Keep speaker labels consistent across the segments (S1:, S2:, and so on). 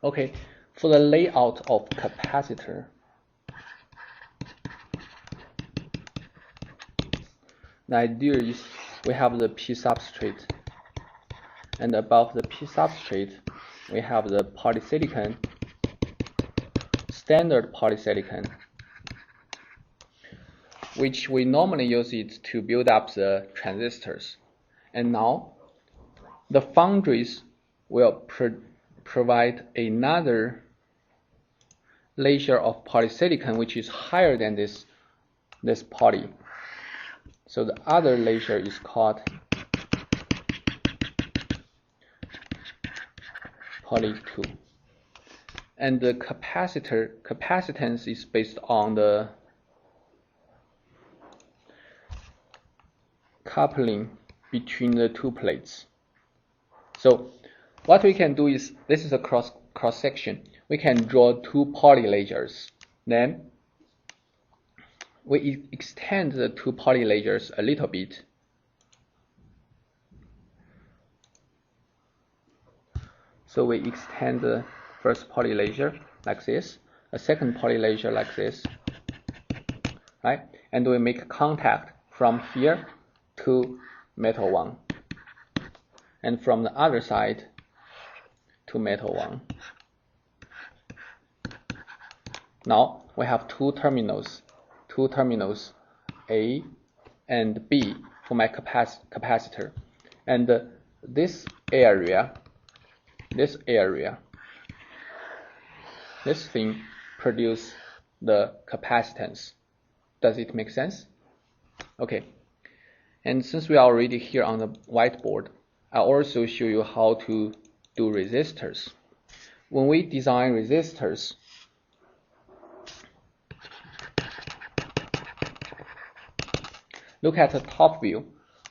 S1: Okay, for the layout of capacitor, the idea is we have the P substrate, and above the P substrate we have the polysilicon, standard polysilicon, which we normally use it to build up the transistors. And now the foundries will provide another layer of polysilicon which is higher than this poly. So the other layer is called poly 2. And the capacitance is based on the coupling between the two plates. So what we can do is, this is a cross section. We can draw two poly layers. Then we extend the two poly layers a little bit. So we extend the first poly layer like this, a second poly layer like this, right? And we make contact from here to metal 1, and from the other side to metal 1. Now we have two terminals A and B for my capacitor, and this thing produce the capacitance. Does it make sense? Okay. And since we are already here on the whiteboard, I'll also show you how to do resistors. When we design resistors, look at the top view.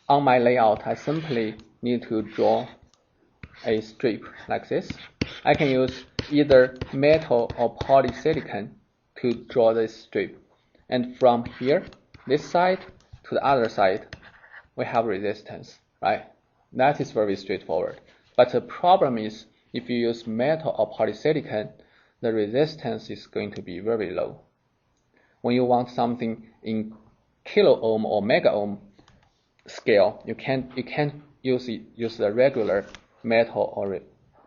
S1: On my layout, I simply need to draw a strip like this. I can use either metal or polysilicon to draw this strip. And from here, this side to the other side, we have resistance, right? That is very straightforward. But the problem is, if you use metal or polysilicon, the resistance is going to be very low. When you want something in kilo ohm or mega ohm scale, you can't use the regular metal or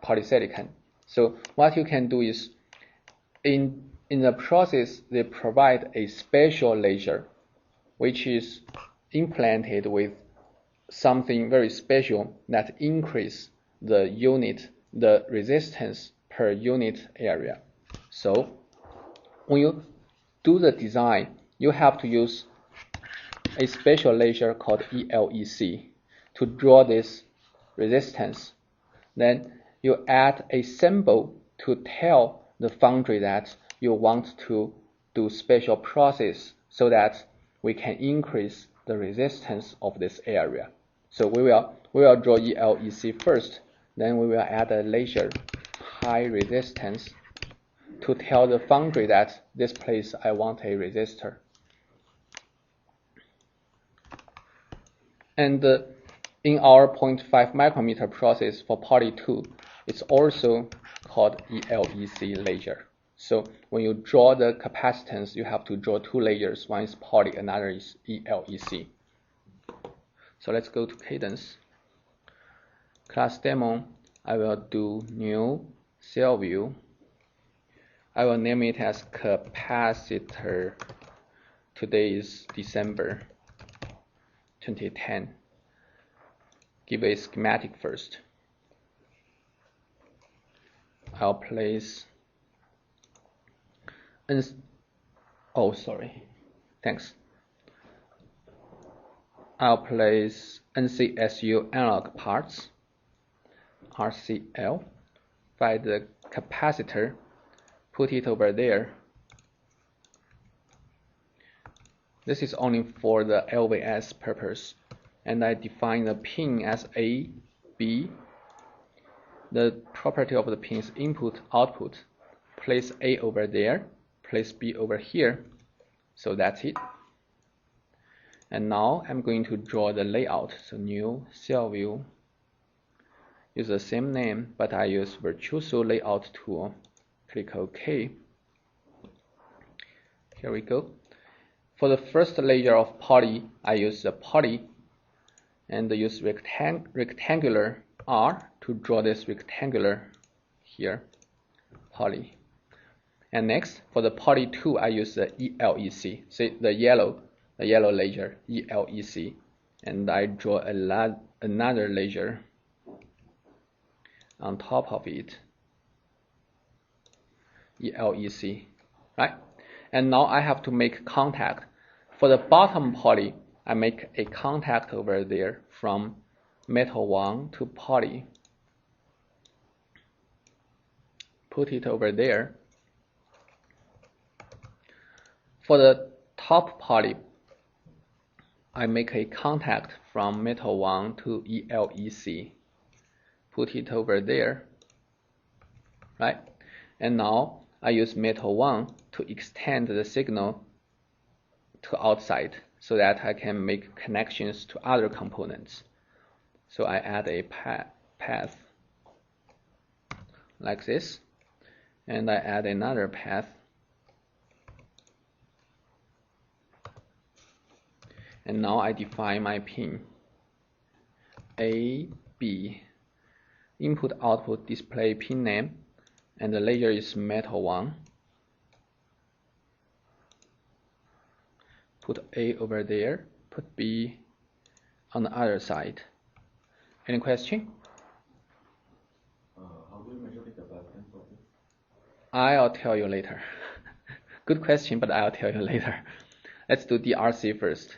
S1: polysilicon. So what you can do is, in the process, they provide a special laser which is implanted with something very special that increase the resistance per unit area. So when you do the design, you have to use a special laser called ELEC to draw this resistance. Then you add a symbol to tell the foundry that you want to do special process so that we can increase the resistance of this area. So we will draw ELEC first, then we will add a laser high resistance to tell the foundry that this place I want a resistor. And in our 0.5 micrometer process for poly 2, it's also called ELEC layer. So when you draw the capacitance, you have to draw two layers. One is poly, another is ELEC. So let's go to Cadence. Class demo, I will do new cell view. I will name it as capacitor. Today is December 2010. Give a schematic first. I'll place I'll place NCSU analog parts, RCL, find the capacitor, put it over there. This is only for the LVS purpose, and I define the pin as A, B. The property of the pin is input, output. Place A over there, place B over here. So that's it. And now I'm going to draw the layout. So new cell view, use the same name, but I use Virtuoso Layout tool. Click OK. Here we go. For the first layer of poly, I use the poly and use rectangular R to draw this rectangular here, poly. And next, for the poly 2, I use the ELEC, see the yellow layer, ELEC, and I draw another layer on top of it, ELEC, right? And now I have to make contact. For the bottom poly, I make a contact over there from metal 1 to poly. Put it over there. For the top poly, I make a contact from metal 1 to ELEC. Put it over there, right? And now I use metal 1 to extend the signal to outside so that I can make connections to other components. So I add a path like this, and I add another path, and now I define my pin A, B, input output display pin name, and the layer is metal 1. Put A over there, put B on the other side. Any question?
S2: How do you measure the capacitance of it?
S1: I'll tell you later. Good question, but I'll tell you later. Let's do DRC first.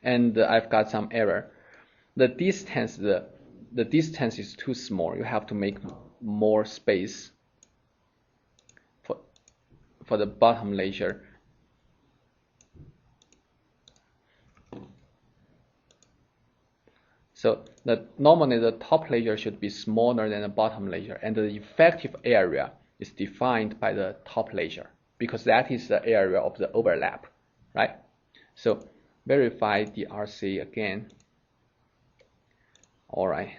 S1: And I've got some error. The distance is too small. You have to make more space for the bottom layer. So normally the top layer should be smaller than the bottom layer, and the effective area is defined by the top layer because that is the area of the overlap, right? So verify the RC again. All right.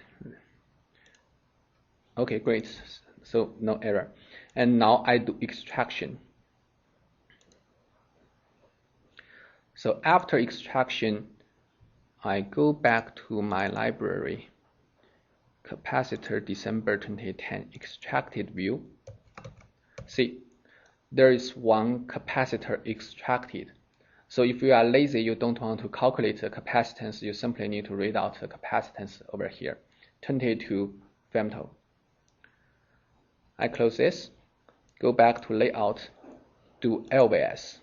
S1: Okay, great. So no error. And now I do extraction. So after extraction, I go back to my library, Capacitor December 2010 extracted view. See, there is one capacitor extracted. So if you are lazy, you don't want to calculate the capacitance, you simply need to read out the capacitance over here, 22 femto. I close this, go back to layout, do LVS.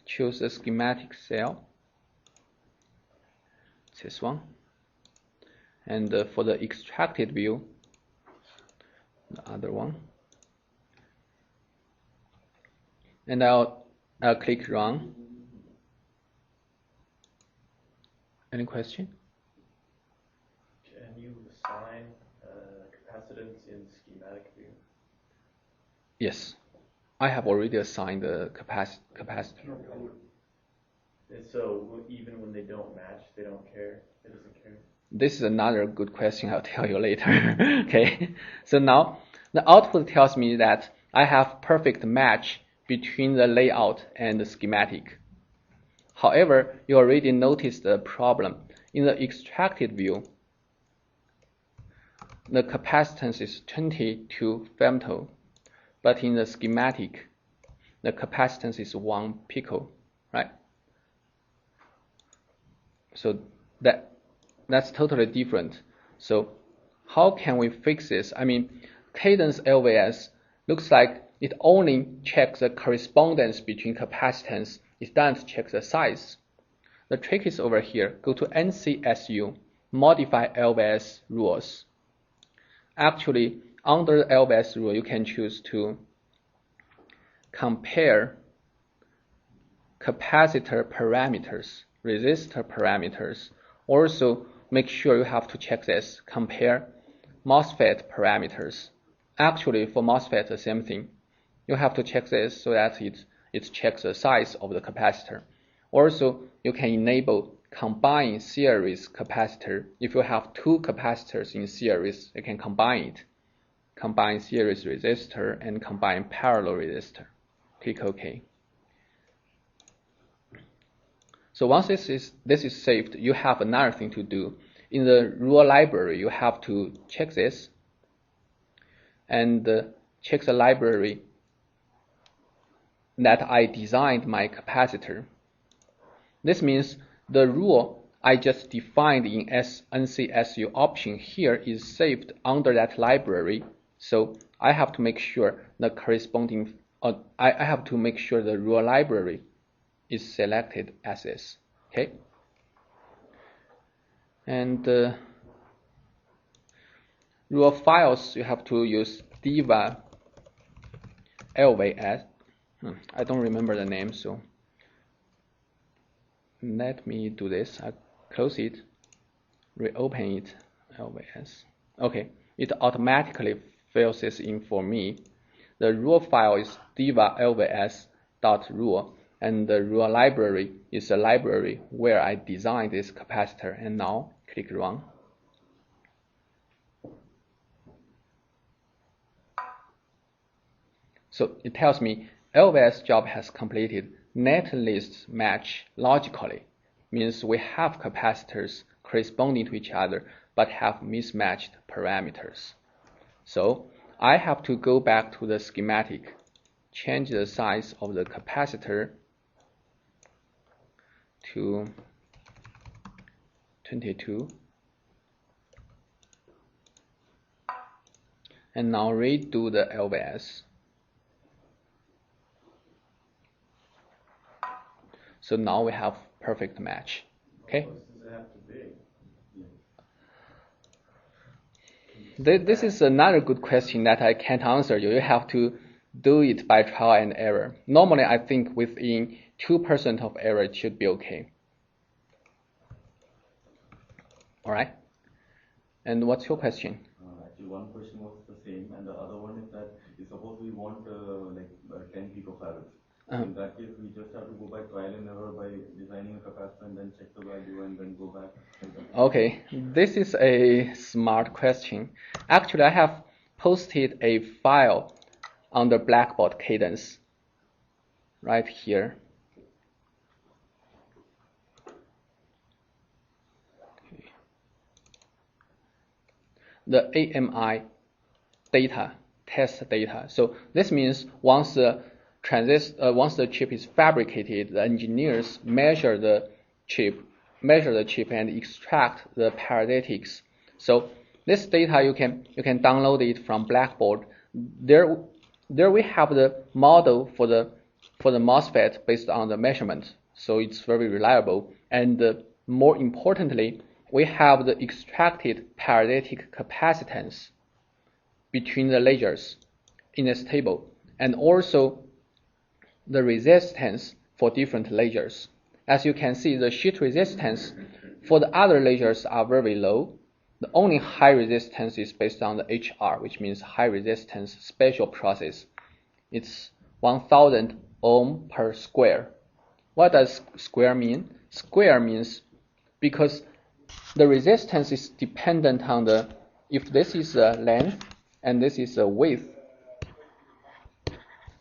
S1: Choose the schematic cell, this one, and for the extracted view, the other one, and I'll click run. Any question?
S2: Can you assign capacitance in schematic view?
S1: Yes. I have already assigned the capacitor.
S2: And so even when they don't match, they don't care? It doesn't care?
S1: This is another good question. I'll tell you later. Okay. So now the output tells me that I have perfect match between the layout and the schematic. However, you already noticed the problem. In the extracted view, the capacitance is 22 femto. But in the schematic, the capacitance is 1 pico, right? So that's totally different. So how can we fix this? I mean, cadence LVS looks like it only checks the correspondence between capacitance. It doesn't check the size. The trick is over here. Go to NCSU, modify LVS rules. Actually, under the LVS rule, you can choose to compare capacitor parameters, resistor parameters. Also, make sure you have to check this, compare MOSFET parameters. Actually, for MOSFET, the same thing. You have to check this so that it checks the size of the capacitor. Also, you can enable combine series capacitor. If you have two capacitors in series, you can combine it. Combine series resistor and combine parallel resistor. Click OK. So once this is saved, you have another thing to do. In the rule library, you have to check this and check the library that I designed my capacitor. This means the rule I just defined in NCSU option here is saved under that library. So I have to make sure the corresponding, I have to make sure the rule library is selected as this. Okay. And rule files, you have to use diva lvs. I don't remember the name, so let me do this. I close it, reopen it, lvs. Okay, it automatically fills this in for me. The rule file is diva lvs.rule, and the rule library is a library where I designed this capacitor. And now click run. So it tells me LVS job has completed. Netlist match logically means we have capacitors corresponding to each other but have mismatched parameters. So I have to go back to the schematic, change the size of the capacitor to 22, and now redo the LVS. So now we have perfect match. Okay.
S2: What does it have to be?
S1: This is another good question that I can't answer you. You have to do it by trial and error. Normally, I think within 2% of error it should be okay. All right. And what's your question?
S3: Actually, one question was the same, and the other one is that suppose we want 10 picofarads. In that case, we just have to go by trial and error by designing a capacitor and then check the value and then go back.
S1: Okay, this is a smart question. Actually, I have posted a file under Blackboard Cadence right here. Okay. The AMI data, test data. So this means once the chip is fabricated, the engineers measure the chip and extract the parametrics. So this data you can download it from Blackboard. There we have the model for the MOSFET based on the measurement, so it's very reliable. And more importantly, we have the extracted parametric capacitance between the layers in this table, and also the resistance for different layers. As you can see, the sheet resistance for the other layers are very low. The only high resistance is based on the HR, which means high resistance special process. It's 1000 ohm per square. What does square mean? Square means because the resistance is dependent on the, if this is a length and this is a width,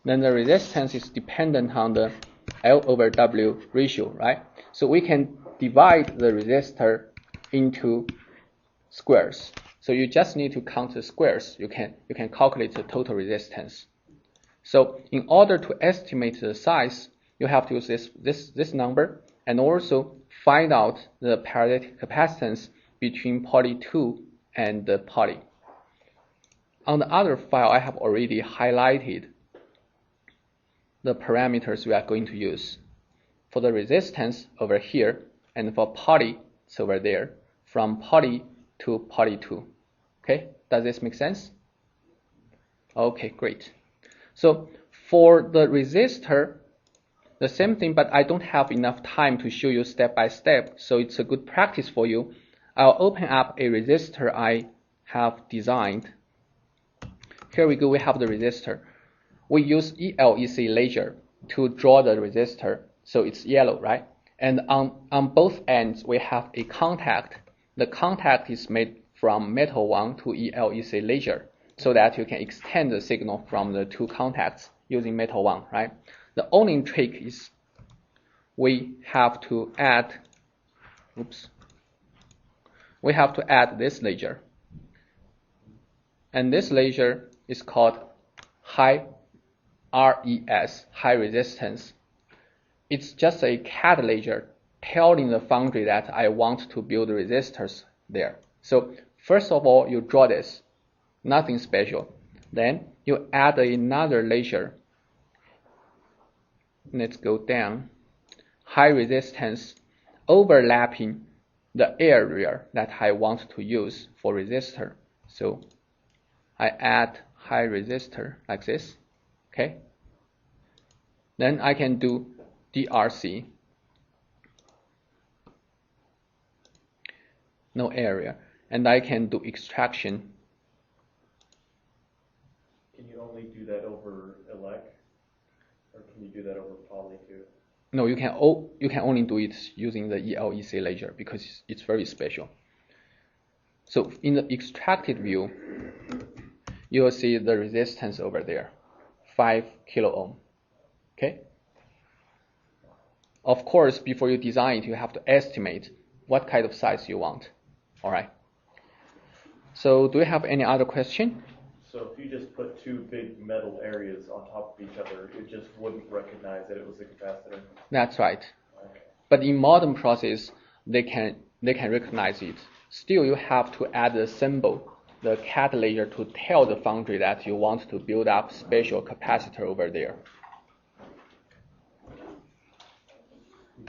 S1: then the resistance is dependent on the L/W ratio, right? So we can divide the resistor into squares. So you just need to count the squares. You can calculate the total resistance. So in order to estimate the size, you have to use this number and also find out the parametric capacitance between poly 2 and poly. On the other file, I have already highlighted the parameters we are going to use. For the resistance over here, and for poly, it's over there, from poly to poly 2. Okay, does this make sense? Okay, great. So for the resistor, the same thing, but I don't have enough time to show you step by step, so it's a good practice for you. I'll open up a resistor I have designed. Here we go, we have the resistor. We use ELEC laser to draw the resistor, so it's yellow, right? And on both ends, we have a contact. The contact is made from metal 1 to ELEC laser, so that you can extend the signal from the two contacts using metal 1, right? The only trick is we have to add this laser. And this laser is called high RES, high resistance. It's just a CAD laser telling the foundry that I want to build resistors there. So first of all, you draw this, nothing special. Then you add another laser. Let's go down. High resistance overlapping the area that I want to use for resistor. So I add high resistor like this, okay? Then I can do DRC, no area, and I can do extraction.
S2: Can you only do that over elec, or can you do that over poly too?
S1: No, you can only do it using the ELEC laser because it's very special. So in the extracted view, you will see the resistance over there, 5 kilo ohm. Okay. Of course, before you design it, you have to estimate what kind of size you want. All right. So do you have any other question?
S2: So if you just put two big metal areas on top of each other, it just wouldn't recognize that it was a capacitor?
S1: That's right.
S2: Okay.
S1: But in modern process, they can recognize it. Still, you have to add the symbol, the CAD laser, to tell the foundry that you want to build up special capacitor over there.